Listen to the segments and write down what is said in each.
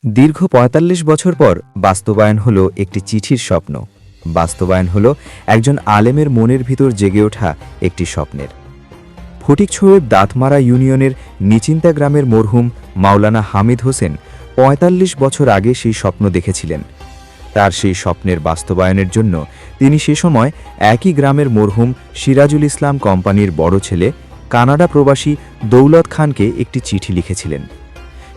দীর্ঘ ৪৫ বছর পর বাস্তবায়ন হলো একটি চিঠির স্বপ্ন। বাস্তবায়ন হলো একজন আলেমের মনের ভিতর জেগে ওঠা একটি স্বপ্নের। ফটিকছড়ির দাঁতমারা ইউনিয়নের নিচিন্তা গ্রামের মরহুম মাওলানা হামিদ হোসেন ৪৫ বছর আগে সেই স্বপ্ন দেখেছিলেন। তার সেই স্বপ্নের বাস্তবায়নের জন্য তিনি সে সময় একই গ্রামের মরহুম সিরাজুল ইসলাম কোম্পানির বড় ছেলে কানাডা প্রবাসী দৌলত খানকে একটি চিঠি লিখেছিলেন।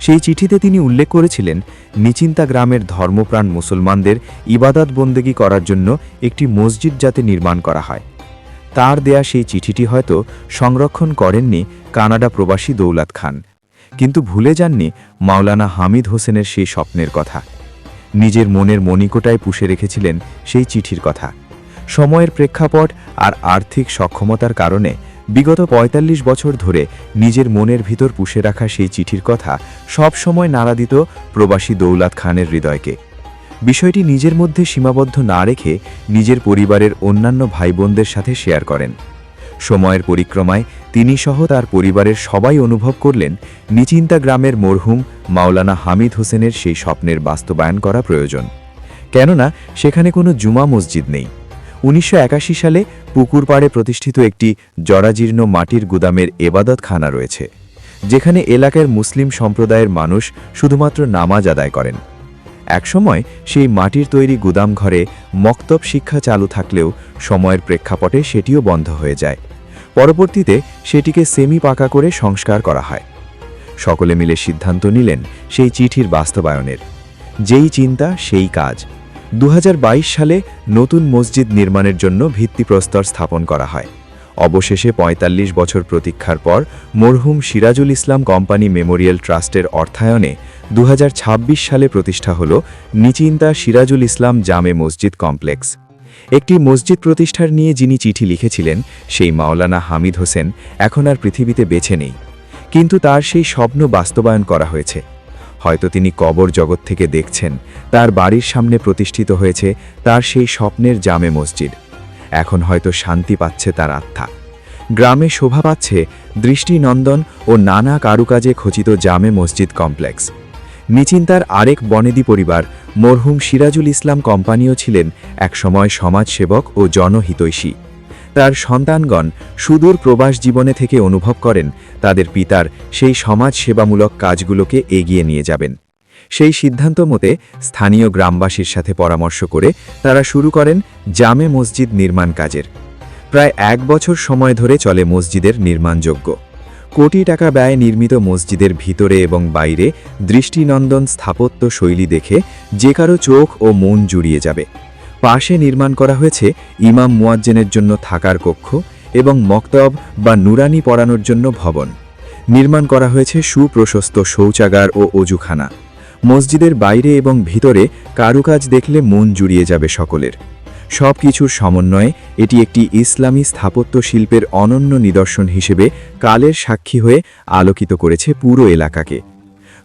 সেই চিঠিতে তিনি উল্লেখ করেছিলেন নিচিন্তা গ্রামের ধর্মপ্রাণ মুসলমানদের ইবাদত বন্দেগী করার জন্য একটি মসজিদ যাতে নির্মাণ করা হয়। তার দেয়া সেই চিঠিটি হয়তো সংরক্ষণ করেননি কানাডা প্রবাসী দৌলত খান, কিন্তু ভুলে যাননি মাওলানা হামিদ হোসেনের সেই স্বপ্নের কথা। নিজের মনের মণিকোটায় পুষে রেখেছিলেন সেই চিঠির কথা। সময়ের প্রেক্ষাপট আর আর্থিক সক্ষমতার কারণে বিগত ৪৫ বছর ধরে নিজের মনের ভিতর পুষে রাখা সেই চিঠির কথা সব সময় নাড়া দিত প্রবাসী দৌলত খানের হৃদয়কে। বিষয়টি নিজের মধ্যে সীমাবদ্ধ না রেখে নিজের পরিবারের অন্যান্য ভাই বোনদের সাথে শেয়ার করেন। সময়ের পরিক্রমায় তিনি সহ তার পরিবারের সবাই অনুভব করলেন নিচিন্তা গ্রামের মরহুম মাওলানা হামিদ হোসেনের সেই স্বপ্নের বাস্তবায়ন করা প্রয়োজন। কেননা সেখানে কোনো জুমা মসজিদ নেই। ১৯৮১ সালে পুকুর পাড়ে প্রতিষ্ঠিত একটি জরাজীর্ণ মাটির গুদামের এবাদতখানা রয়েছে, যেখানে এলাকার মুসলিম সম্প্রদায়ের মানুষ শুধুমাত্র নামাজ আদায় করেন। একসময় সেই মাটির তৈরি গুদাম ঘরে মক্তব শিক্ষা চালু থাকলেও সময়ের প্রেক্ষাপটে সেটিও বন্ধ হয়ে যায়। পরবর্তীতে সেটিকে সেমি পাকা করে সংস্কার করা হয়। সকলে মিলে সিদ্ধান্ত নিলেন সেই চিঠির বাস্তবায়নের। যেই চিন্তা সেই কাজ। ২০২২ সালে নতুন মসজিদ নির্মাণের জন্য ভিত্তিপ্রস্তর স্থাপন করা হয়। অবশেষে ৪৫ বছর প্রতীক্ষার পর মরহুম সিরাজুল ইসলাম কোম্পানি মেমোরিয়াল ট্রাস্টের অর্থায়নে ২০২৬ সালে প্রতিষ্ঠা হল নিচিন্তা সিরাজুল ইসলাম জামে মসজিদ কমপ্লেক্স। একটি মসজিদ প্রতিষ্ঠার নিয়ে যিনি চিঠি লিখেছিলেন সেই মাওলানা হামিদ হোসেন এখন আর পৃথিবীতে বেঁচে নেই, কিন্তু তার সেই স্বপ্ন বাস্তবায়ন করা হয়েছে। হয়তো তিনি কবর জগৎ থেকে দেখছেন তার বাড়ির সামনে প্রতিষ্ঠিত হয়েছে তার সেই স্বপ্নের জামে মসজিদ। এখন হয়তো শান্তি পাচ্ছে তার আত্মা। গ্রামে শোভা পাচ্ছে দৃষ্টিনন্দন ও নানা কারুকাজে খচিত জামে মসজিদ কমপ্লেক্স। নিচিন্তার আরেক বনেদি পরিবার মরহুম সিরাজুল ইসলাম কোম্পানিও ছিলেন একসময় সমাজসেবক ও জনহিতৈষী। তার সন্তানগণ সুদূর প্রবাস জীবনে থেকে অনুভব করেন তাদের পিতার সেই সমাজ সেবামূলক কাজগুলোকে এগিয়ে নিয়ে যাবেন। সেই সিদ্ধান্ত মতে স্থানীয় গ্রামবাসীর সাথে পরামর্শ করে তারা শুরু করেন জামে মসজিদ নির্মাণ কাজের। প্রায় ১ বছর সময় ধরে চলে মসজিদের নির্মাণযজ্ঞ। কোটি টাকা ব্যয়ে নির্মিত মসজিদের ভিতরে এবং বাইরে দৃষ্টিনন্দন স্থাপত্য শৈলী দেখে যে কারো চোখ ও মন জুড়িয়ে যাবে। পাশে নির্মাণ করা হয়েছে ইমাম মুয়াজ্জিনের জন্য থাকার কক্ষ এবং মক্তব বা নুরানি পড়ানোর জন্য ভবন। নির্মাণ করা হয়েছে সুপ্রশস্ত শৌচাগার ও অজুখানা। মসজিদের বাইরে এবং ভিতরে কারুকাজ দেখলে মন জুড়িয়ে যাবে সকলের। সব কিছুর সমন্বয়ে এটি একটি ইসলামী স্থাপত্য শিল্পের অনন্য নিদর্শন হিসেবে কালের সাক্ষী হয়ে আলোকিত করেছে পুরো এলাকাকে।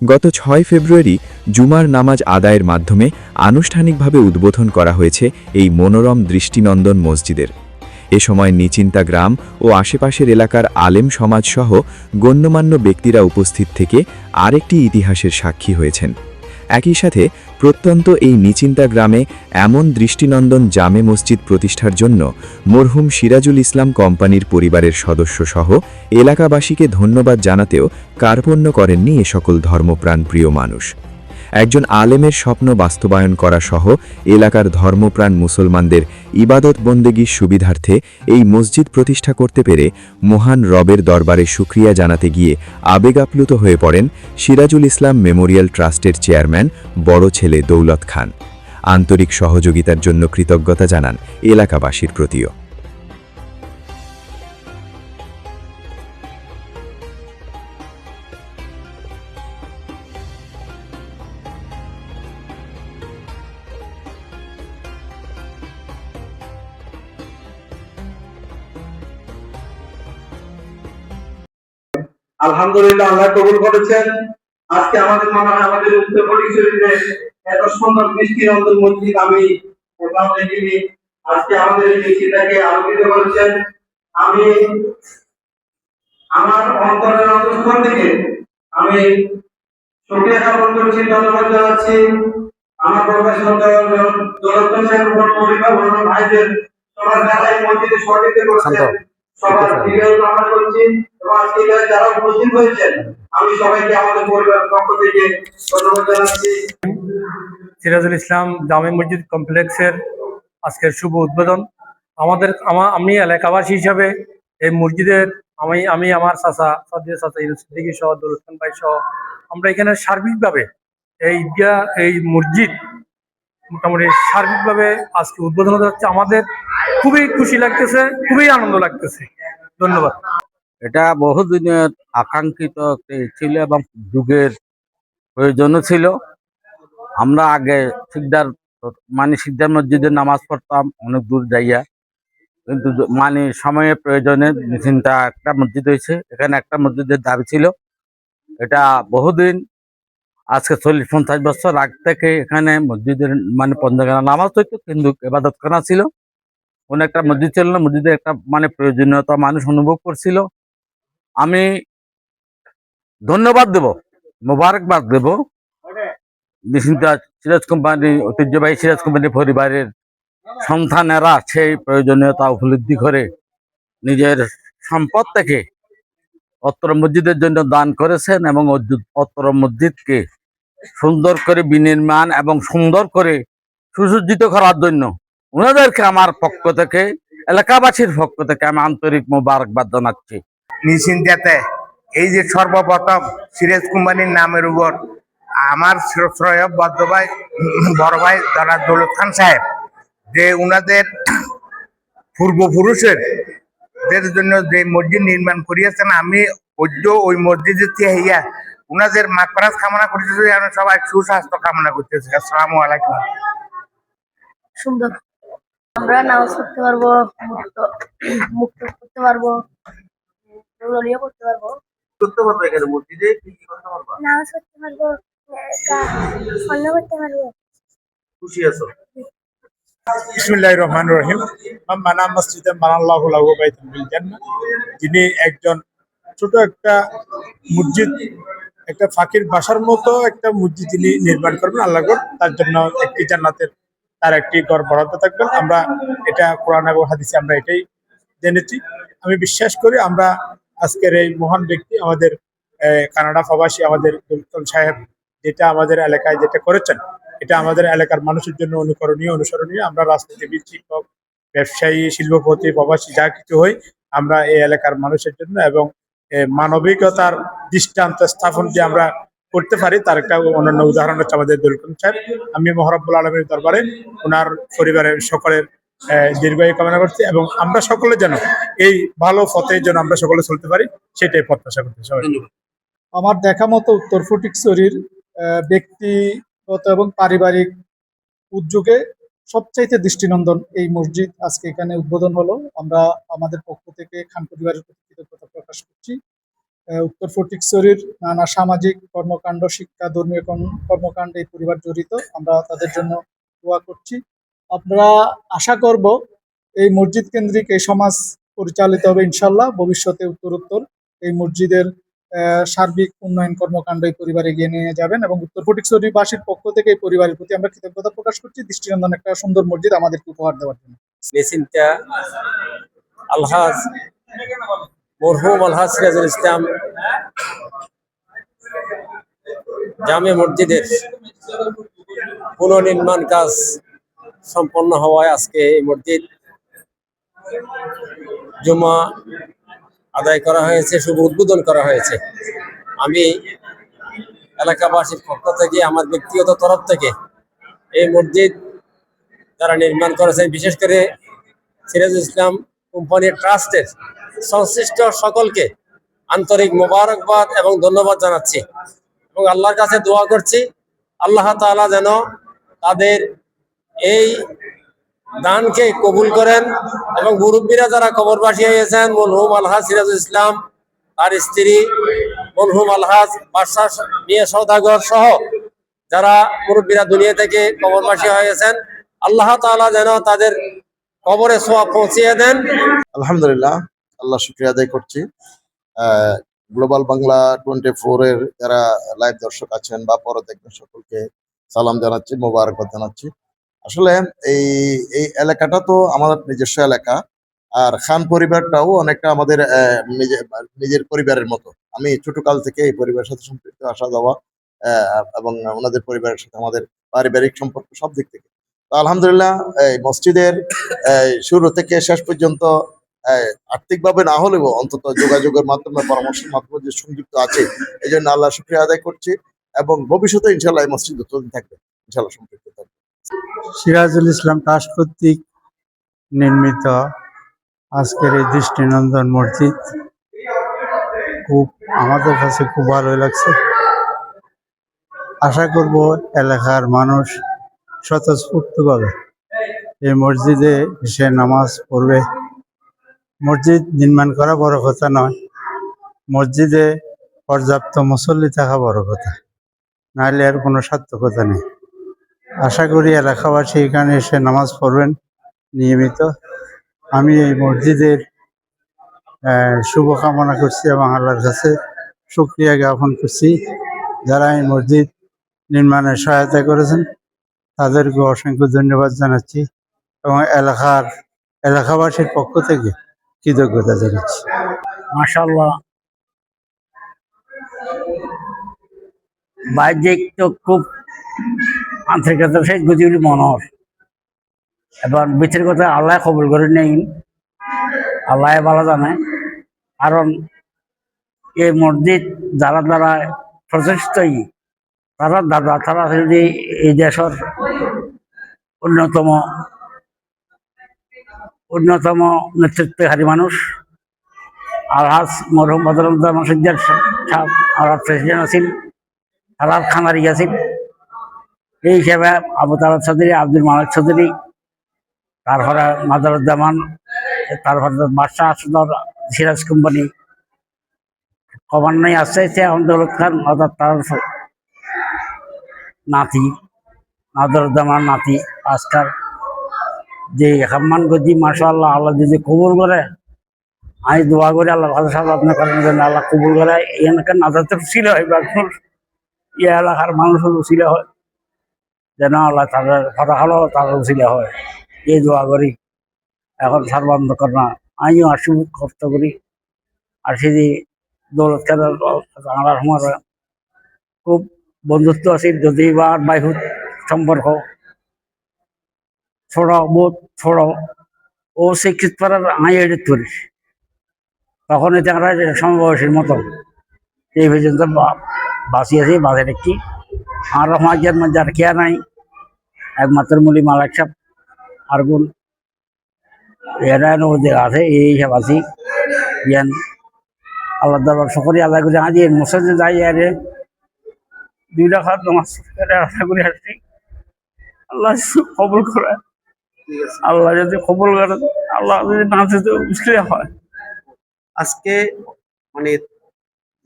গত ৬ ফেব্রুয়ারি জুমার নামাজ আদায়ের মাধ্যমে আনুষ্ঠানিকভাবে উদ্বোধন করা হয়েছে এই মনোরম দৃষ্টিনন্দন মসজিদের। এ সময় নিচিন্তা গ্রাম ও আশেপাশের এলাকার আলেম সমাজসহ গণ্যমান্য ব্যক্তিরা উপস্থিত থেকে আরেকটি ইতিহাসের সাক্ষী হয়েছেন। একই সাথে প্রত্যন্ত এই নিচিন্তা গ্রামে এমন দৃষ্টিনন্দন জামে মসজিদ প্রতিষ্ঠার জন্য মরহুম সিরাজুল ইসলাম কোম্পানির পরিবারের সদস্যসহ এলাকাবাসীকে ধন্যবাদ জানাতেও কার্পণ্য করেননি এ সকল ধর্মপ্রাণ প্রিয় মানুষ। একজন আলেমের স্বপ্ন বাস্তবায়ন করা সহ এলাকার ধর্মপ্রাণ মুসলমানদের ইবাদত বন্দেগীর সুবিধার্থে এই মসজিদ প্রতিষ্ঠা করতে পেরে মহান রবের দরবারে শুকরিয়া জানাতে গিয়ে আবেগাপ্লুত হয়ে পড়েন সিরাজুল ইসলাম মেমোরিয়াল ট্রাস্টের চেয়ারম্যান বড় ছেলে দৌলত খান। আন্তরিক সহযোগিতার জন্য কৃতজ্ঞতা জানান এলাকাবাসীর প্রতিও। আলহামদুলিল্লাহ, আল্লাহ কবুল করেছেন। আজকে আমাদের মনে হয় আমাদের উত্তর ফটিকছড়িতে এত সুন্দর দৃষ্টিনন্দন মসজিদ আমি কোথাও দেখিনি। আজকে আমাদের এই মিছিলটাকে আলোকিত করেছেন। আমি আমার অন্তরের অন্তঃস্থল থেকে আমি শুকরিয়া জ্ঞাপন করছি, ধন্যবাদ জানাচ্ছি আমার প্রফেসর দৌলতখান সাহেব এবং পরিবার অন্য ভাইদের সবার যারা এই মসজিদে সহযোগিতা করছেন সবার দীর্ঘায়ু কামনা করছি এবং আজকে এখানে যারা উপস্থিত হয়েছেন আমি সবাইকে আমাদের পরিবারের পক্ষ থেকে ধন্যবাদ জানাচ্ছি। সিরাজুল ইসলাম জামে মসজিদ কমপ্লেক্সের আজকের শুভ উদ্বোধন। আমি এলাকাবাসী হিসাবে এই মসজিদের আমি আমার চাচা সদ্দিয়া চাচা ইউনুস সিদ্দিকী সহ দৌলত খান ভাই সহ আমরা এখানে সার্বিকভাবে এই ঈদগাহ এই মসজিদ মোটামুটি সার্বিকভাবে আজকে উদ্বোধন হতে যাচ্ছে। আমাদের খুবই খুশি লাগতেছে, খুবই আনন্দ লাগতেছে। ধন্যবাদ। এটা বহুদিনের আকাঙ্ক্ষিত ছিল এবং যুগের প্রয়োজনও ছিল। আমরা আগে সিকদার মসজিদে নামাজ পড়তাম অনেক দূর যাইয়া, কিন্তু সময়ের প্রয়োজনে মেশিনটা একটা মসজিদ হয়েছে। এখানে একটা মসজিদের দাবি ছিল। এটা বহুদিন আজকে 40-50 বছর আগ থেকে এখানে মসজিদের পঞ্চখানা নামাজ হইতো, কিন্তু ইবাদতখানা ছিল। কোন একটা মসজিদ ছিল না, মসজিদের একটা প্রয়োজনীয়তা মানুষ অনুভব করছিল। আমি ধন্যবাদ দেব, মোবারকবাদ দেব সিরাজ কোম্পানি, ঐতিহ্যবাহী সিরাজ কোম্পানি পরিবারের সন্তানেরা সেই প্রয়োজনীয়তা উপলব্ধি করে নিজের সম্পদ থেকে অত্র মসজিদের জন্য দান করেছেন এবং অত্র মসজিদকে সুন্দর করে বিনির্মাণ এবং সুন্দর করে সুসজ্জিত করার জন্য ওনাদেরকে আমার পক্ষ থেকে, এলাকাবাসীর পক্ষ থেকে আমি আন্তরিক মোবারকবাদ জানাচ্ছি। নিশ্চিন্তাতে এই যে সর্বপ্রথম সিরাজ কোম্পানির নামের উপর আমার শ্রয় বড় ভাই যারা দৌলত খান সাহেব, যে উনাদের পূর্বপুরুষের জন্য যে মসজিদ নির্মাণ করিয়াছেন, আমি ওই মসজিদের হইয়া উনাদের মাগফিরাত কামনা করতেছি। আমি সবাই সুস্বাস্থ্য কামনা করতেছি। আসসালামু আলাইকুম। সুন্দর, আমরা নামাজ পড়তে পারবো, মুক্ত করতে পারবো, দৌড়ালিও করতে পারবো, এখানে মসজিদে কি কি করতে পারবা? নামাজ পড়তে পারবো, স্বর্ণ করতে পারবো। খুশি আছো? বিসমিল্লাহির রহমানির রহিম। মানা মসজিদান বানাল্লাহু লাহু বাইতান ফিল জান্নাহ। যিনি একজন ছোট একটা মসজিদ, একটা ফাকির বাসার মতো একটা মসজিদ তিনি নির্মাণ করবেন, আল্লাহ তার জন্য একটি জান্নাতের তার একটি ঘর বরাদ্দ থাকবেন। আমরা এটা কোরআন এবং হাদিসে আমরা এটাই জেনেছি। আমি বিশ্বাস করি আমরা আজকের এই মহান ব্যক্তি আমাদের কানাডা প্রবাসী আমাদের দৌলতখান সাহেব যেটা আমাদের এলাকায় যেটা করেছেন, এটা আমাদের এলাকার মানুষের জন্য অনুসরণীয়। আমরা রাজনীতিবিদ, শিক্ষক, ব্যবসায়ী, শিল্পপতি, প্রবাসী যা কিছু হই, আমরা এই এলাকার মানুষের জন্য এবং মানবিকতার দৃষ্টান্ত স্থাপন যে আমরা করতে পারি তার একটা অনন্য উদাহরণ হচ্ছে আমাদের দৌলতখান সাহেব। আমি মহারব্বুল আলমীর দরবারে ওনার পরিবারের সকলের দীর্ঘায়ু কামনা করছি এবং আমরা সকলে যেন এই ভালো পথে যেন আমরা সকলে চলতে পারি সেটাই প্রত্যাশা করতে চাই। আমার দেখা মতো উত্তর ফটিকছড়ির ব্যক্তিগত এবং পারিবারিক উদ্যোগে সবচাইতে দৃষ্টিনন্দন এই মসজিদ আজকে এখানে উদ্বোধন হলো। আমরা আমাদের পক্ষ থেকে খান পরিবারের প্রতি কৃতজ্ঞতা প্রকাশ করছি। উত্তর ফটিকছড়ির নানা সামাজিক কর্মকাণ্ড, শিক্ষা, ধর্মীয় কর্মকাণ্ডে এই পরিবার জড়িত। আমরা তাদের জন্য দোয়া করছি। আমরা আশা করব এই মসজিদ কেন্দ্রিক এই সমাজ পরিচালিত হবে ইনশাল্লাহ। ভবিষ্যতে উত্তরোত্তর এই মসজিদের সার্বিক উন্নয়ন কর্মকাণ্ড এই পরিবার এগিয়ে নিয়ে যাবেন এবং উত্তর ফটিকছড়িবাসীর পক্ষ থেকে এই পরিবারের প্রতি আমরা কৃতজ্ঞতা প্রকাশ করছি দৃষ্টিনন্দন একটা সুন্দর মসজিদ আমাদেরকে উপহার দেওয়ার জন্য। মেশিনটা আলহাজ মরহুম আলহাজ সিরাজুল ইসলাম জামে মসজিদের পুনর্নির্মাণ কাজ সম্পন্ন হওয়ায় আজকে এই মসজিদ জুমা আদায় করা হয়েছে, শুভ উদ্বোধন করা হয়েছে। আমি এলাকাবাসীর পক্ষ থেকে, আমার ব্যক্তিগত তরফ থেকে এই মসজিদ যারা নির্মাণ করেছেন, বিশেষ করে সিরাজুল ইসলাম কোম্পানির ট্রাস্টের সংশ্লিষ্ট সকলকে আন্তরিক মোবারকবাদ এবং ধন্যবাদ জানাচ্ছি এবং আল্লাহর কাছে দোয়া করছি আল্লাহ তাআলা যেন তাদের এই দানকে কবুল করেন এবং মুরব্বীরা যারা কবরবাসী হয়েছেন, মরহুম আলহাজ সিরাজুল ইসলাম, তার স্ত্রী মরহুম আলহাজ বাদশা মিয়া সওদাগর সহ যারা মুরব্বীরা দুনিয়া থেকে কবরবাসী হয়েছেন, আল্লাহ তাআলা যেন তাদের কবরে সোয়াব পৌঁছিয়ে দেন। আলহামদুলিল্লাহ, আল্লাহ শুকরিয়া আদায় করছি। গ্লোবাল বাংলা 24 এর যারা লাইভ দর্শক আছেন বা পরে দেখবেন সকলকে সালাম জানাচ্ছি, মোবারকবাদ জানাচ্ছি। আসলে এই এই এলাকাটা তো আমাদের নিজস্ব এলাকা, আর খান পরিবারটাও অনেকটা আমাদের নিজের পরিবারের মতো। আমি ছোটকাল থেকে এই পরিবারের সাথে সম্পৃক্ত, আসা যাওয়া এবং ওনাদের পরিবারের সাথে আমাদের পারিবারিক সম্পর্ক সব দিক থেকে। তো আলহামদুলিল্লাহ এই মসজিদের শুরু থেকে শেষ পর্যন্ত আর্থিকভাবে না হলেও অন্তত যোগাযোগের মাধ্যমে, পরামর্শের মাধ্যমে যে সংযুক্ত আছে, এই জন্য আল্লাহ শুকরিয়া আদায় করছি এবং ভবিষ্যতে ইনশাল্লাহ এই মসজিদ চলতে থাকবে, ইনশাল্লাহ সম্পৃক্ত থাকবে। সিরাজুল ইসলাম ট্রাস্ট কর্তৃক নির্মিত আজকের এই দৃষ্টিনন্দন মসজিদ খুব আমাদের কাছে খুব ভালোই লাগছে। আশা করব এলাকার মানুষ স্বতঃস্ফূর্তভাবে এই মসজিদে এসে নামাজ পড়বে। মসজিদ নির্মাণ করা বড় কথা নয়, মসজিদে পর্যাপ্ত মুসল্লি থাকা বড় কথা, নাহলে আর কোনো সার্থকতা নেই। আশা করি এলাকাবাসী এখানে এসে নামাজ পড়বেন নিয়মিত। আমি এই মসজিদের শুভকামনা করছি এবং আল্লাহর কাছে শুকরিয়া জ্ঞাপন করছি যারা এই মসজিদ নির্মাণে সহায়তা করেছেন, তাদেরকে অসংখ্য ধন্যবাদ জানাচ্ছি এবং এলাকাবাসীর পক্ষ থেকে কৃতজ্ঞতা জানাচ্ছি। মাশাআল্লাহ, বাহ্যিক তো খুব আন্তরিকতার সেই গতিগুলি মনোহর, এবার ভিতরের কথা আল্লাহ কবুল করে নেই, আল্লাহ ভালো জানে। কারণ এই মসজিদ যারা যারা প্রতিষ্ঠিত, তারা দাদা তারা যদি এই দেশের অন্যতম নেতৃত্বহারী মানুষ আলহাজ মরহুম বদরুজ্জামান সিদ্দিক সাহেব আর প্রেসিডেন্ট আছেন, আলাল খানারি আছেন। এই হিসাবে আবু তালাব চৌধুরী, আব্দুল মালিক চৌধুরী, তারপরে মাদারুজ্জামান, তারপরে বাদশাহ আসদর, সিরাজ কোম্পানি ক্রমান্বয়ে আসতে আসতে এখন দৌলত খান অর্থাৎ তার নাতি মাদারুজ্জামান নাতি আজকাল যে হাম্মান গজি, মাশাআল্লাহ, আল্লাহ যদি কবুল করে, আমি দোয়া করি আল্লাহ ভালো সাথে আপনার করেন যেন আল্লাহ কবুল করে। এখানকার নাজাতের উসিলা হয় বা এই এলাকার মানুষের উসিলা হয়, যেন আল্লাহ তাদের কথা হলো তাদের উসিলা হয়, এই দোয়া করি। এখন সর্বান্ধকর না, আমিও আসি কষ্ট করি, আসি যে দৌলত খানের আমার খুব বন্ধুত্ব আছে, যদি বা বাইহুত সম্পর্ক ছোট বোধ ছোট ও শিক্ষিত পারার আমি এডিট করিস, তখন এতে আমরা সমবয়সীর মতো এই পর্যন্ত বাঁচিয়েছি, বাঁচে রেখি। আর সমাজের মধ্যে আর খেয়া নাই, একমাত্র মুলি মালিক সাহেব আর গুণ এরা আছে, এই সব আছি। জ্ঞান আল্লাহ দরবার সকলে আল্লাহ করে আজ মসজিদে যাই, আরে 2 রাকাত নামাজ আশা করে আসছি, আল্লাহ কবুল করে। আল্লাহ যদি কবুল করে, আল্লাহ যদি না দিতে মুশকিল হয়। আজকে মানে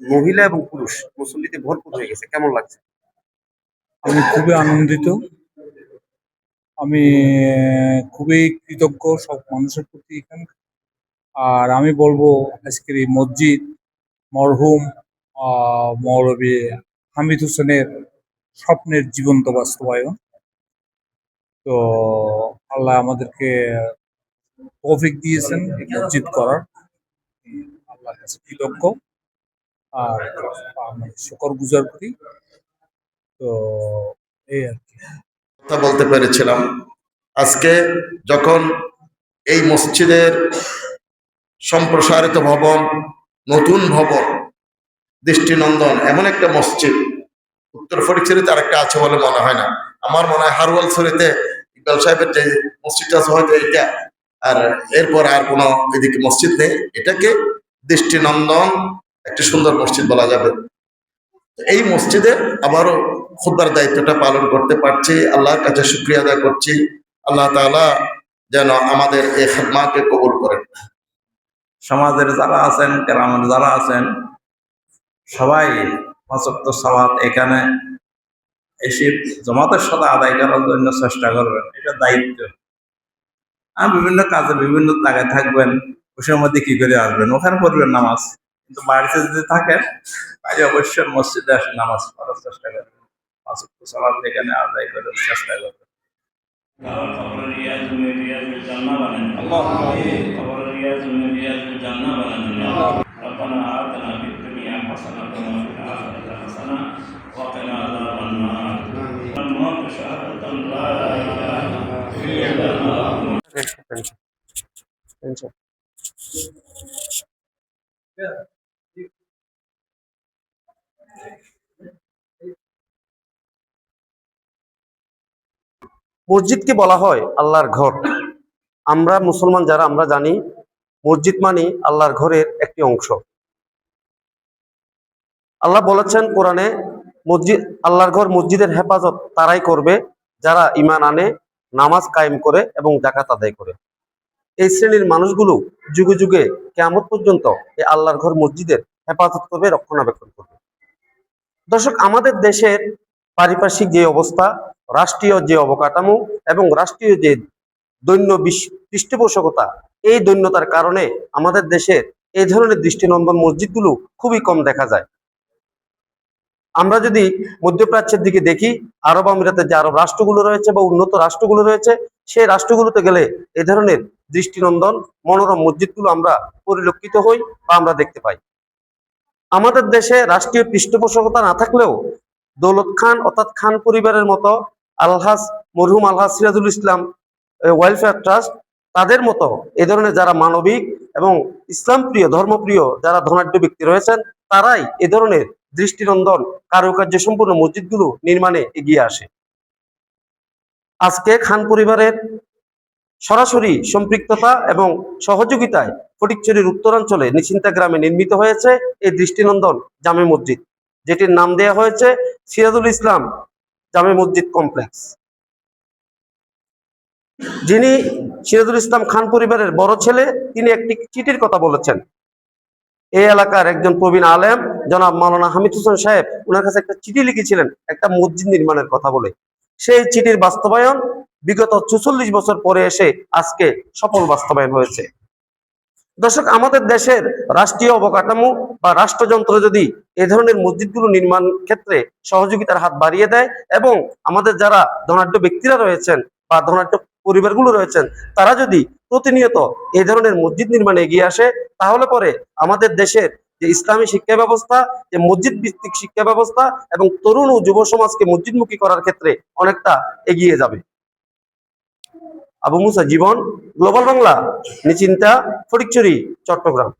মহিলা এবং পুরুষ মুসল্লিতে ভরপুর হয়ে গেছে, কেমন লাগছে? আমি খুবই আনন্দিত, আমি খুবই কৃতজ্ঞ সব মানুষের প্রতি এখানে। আর আমি বলবো আজকের এই মসজিদ মরহুম মৌলভী হামিদ হোসেনের স্বপ্নের জীবন্ত বাস্তবায়ন। তো আল্লাহ আমাদেরকে তৌফিক দিয়েছেন এই মসজিদ করার, আল্লাহর কাছে কৃতজ্ঞ আর আমি শুকর গুজার করি। তো এই আর কি কথা বলতে পেরেছিলাম। আজকে যখন এই মসজিদের সম্প্রসারিত ভবন, নতুন ভবন, দৃষ্টিনন্দন এমন একটা মসজিদ উত্তর ফটিকছড়িতে আরেকটা আছে বলে মনে হয় না। আমার মনে হয় হারওয়ালছড়িতে ইকবাল সাহেবের যে মসজিদটা আছে হয়তো এইটা, আর এরপর আর কোনো এদিকে মসজিদ নেই। এটাকে দৃষ্টিনন্দন একটি সুন্দর মসজিদ বলা যাবে। এই মসজিদে আবারও খুতবার দায়িত্বটা পালন করতে পারছি, আল্লাহর কাছে শুকরিয়া আদায় করছি। আল্লাহ তাআলা যেন আমাদের এই খিদমাতকে কবুল করেন। সমাজের যারা আছেন, গ্রামের যারা আছেন, সবাই 5 ওয়াক্ত সালাত এখানে এসে জামাতের সাথে আদায় করার জন্য চেষ্টা করবেন, এটা দায়িত্ব। আর বিভিন্ন কাজে বিভিন্ন জায়গায় থাকবেন, ওই মধ্যে কি করে আসবেন, ওখানে পড়বেন নামাজ, কিন্তু বাড়িতে যদি থাকেন তাহলে অবশ্যই মসজিদে এসে নামাজ পড়ার চেষ্টা করবেন, পাঁচ ওয়াক্ত সালাত এখানে আদায় করার চেষ্টা করবেন। মসজিদকে বলা হয় আল্লাহর ঘর। আমরা মুসলমান যারা আমরা জানি মসজিদ মানে আল্লাহর ঘরের একটি অংশ। আল্লাহ বলেছেন কোরআনে, মসজিদ আল্লাহর ঘর মসজিদের হেফাজত তারাই করবে যারা ঈমান আনে, নামাজ কায়েম করে এবং যাকাত আদায় করে। এই শ্রেণীর মানুষগুলো যুগে যুগে কিয়ামত পর্যন্ত এই আল্লাহর ঘর মসজিদের হেফাজত করবে, রক্ষণাবেক্ষণ করবে। দর্শক, আমাদের দেশের পারিপার্শ্বিক যে অবস্থা, রাষ্ট্রীয় যে অবকাঠামো এবং রাষ্ট্রীয় যে দৈন্য পৃষ্ঠপোষকতা, এই দৈন্যতার কারণে আমাদের দেশের এই ধরনের দৃষ্টিনন্দন মসজিদগুলো খুবই কম দেখা যায়। আমরা যদি মধ্যপ্রাচ্যের দিকে দেখি, আরব আমিরাতের যে আরব রাষ্ট্রগুলো রয়েছে বা উন্নত রাষ্ট্রগুলো রয়েছে, সেই রাষ্ট্রগুলোতে গেলে এ ধরনের দৃষ্টিনন্দন মনোরম মসজিদগুলো আমরা পরিলক্ষিত হই বা আমরা দেখতে পাই। আমাদের দেশে রাষ্ট্রীয় পৃষ্ঠপোষকতা না থাকলেও দৌলত খান অর্থাৎ খান পরিবারের মতো মরহুম আলহাজ সিরাজুল ইসলাম ওয়েলফেয়ার ট্রাস্ট, তাদের মতো এ ধরনের যারা মানবিক এবং ইসলাম প্রিয় ধর্মপ্রিয় যারা ধনাঢ্য ব্যক্তি রয়েছেন, তারাই এ ধরনের দৃষ্টিনন্দন কারুকার্য সম্পূর্ণ মসজিদগুলো নির্মাণে এগিয়ে আসে। আজকে খান পরিবারের সরাসরি সম্পৃক্ততা এবং সহযোগিতায় ফটিকছড়ির উত্তরাঞ্চলে নিচিন্তা গ্রামে নির্মিত হয়েছে এই দৃষ্টিনন্দন জামে মসজিদ, যেটির নাম দেওয়া হয়েছে সিরাজুল ইসলাম জামে মসজিদ কমপ্লেক্স। যিনি সিরাজুল ইসলাম খান পরিবারের বড় ছেলে, তিনি একটি চিঠির কথা বলেছেন। এই এলাকার একজন প্রবীণ আলেম জনাব মাওলানা হামিদ হোসেন সাহেব ওনার কাছে একটা চিঠি লিখেছিলেন একটা মসজিদ নির্মাণের কথা বলে। সেই চিঠির বাস্তবায়ন বিগত 44 বছর পরে এসে আজকে সফল বাস্তবায়ন হয়েছে। দর্শক, আমাদের দেশের রাষ্ট্রীয় অবকাঠামো বা রাষ্ট্রযন্ত্র যদি এ ধরনের মসজিদগুলো নির্মাণ ক্ষেত্রে সহযোগিতার হাত বাড়িয়ে দেয় এবং আমাদের যারা ধনাঢ্য ব্যক্তিরা রয়েছেন বা ধনাঢ্য পরিবারগুলো রয়েছেন, তারা যদি প্রতিনিয়ত এই ধরনের মসজিদ নির্মাণে এগিয়ে আসে, তাহলে পরে আমাদের দেশের যে ইসলামী শিক্ষা ব্যবস্থা, যে মসজিদ ভিত্তিক শিক্ষা ব্যবস্থা এবং তরুণ ও যুব সমাজকে মসজিদমুখী করার ক্ষেত্রে অনেকটা এগিয়ে যাবে। আবু মুসা জীবন, গ্লোবাল বাংলা, নিচিন্তা, ফটিকছড়ি, চট্টগ্রাম।